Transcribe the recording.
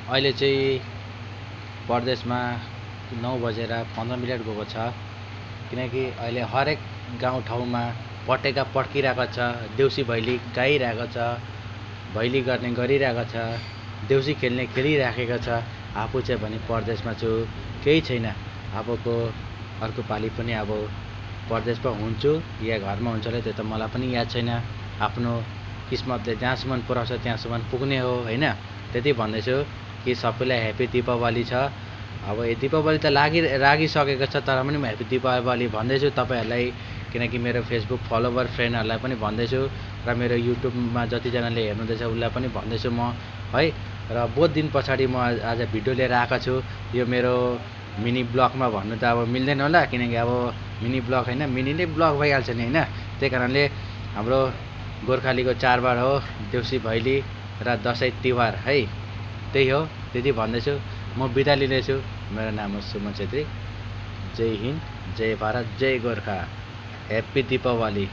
अहिले चाहिँ परदेशमा 9:15 गएको छ, किनकि अहिले हरेक गाउँठाउँमा पटेका पड्किरहेको छ, देउसी भैली गाइरहेको छ, भैली गर्ने गरिरहेको छ, देउसी खेल्ने खेलिराखेको छ। आफू चाहिँ भने परदेशमा छु, केही छैन। अबको अर्को पालि पनि अब परदेशमा हुन्छु या घरमा हुन्छ होला त्यो त मलाई पनि याद छैन। आफ्नो किस्मतले जहाँसम्म पुऱ्याउँछ त्यहाँसम्म पुग्ने हो हैन। त्यति भन्दैछु कि सबैलाई ह्यापी दीपावली छ। अब यो दीपावली त लागिसकेको छ, तर पनि म ह्यापी दीपावली भन्दैछु तपाईहरुलाई, किनकि मेरो फेसबुक फलोवर फ्रेन्डहरुलाई पनि भन्दैछु र मेरो युट्युबमा जतिजनाले हेर्नुहुँदैछ उलाई पनि भन्दैछु म है। र बहुत दिन पछाडि म आज भिडियो लिएर आएको छु। यो मेरो मिनी ब्लगमा भन्नु त अब मिल्दैन होला, किनकि अब मिनी ब्लग हैन, मिनी नै ब्लग भइहाल्छ नि हैन। त्यही कारणले हाम्रो गोर्खालीको चाडबाड हो देउसी भैली र दसैँ तिहार है। त्यही हो, त्यति भन्दैछु। म बिदा लिँदैछु। मेरो नाम हो सुमन छेत्री। जय हिन्द, जय भारत, जय गोर्खा। ह्यापी दीपावली।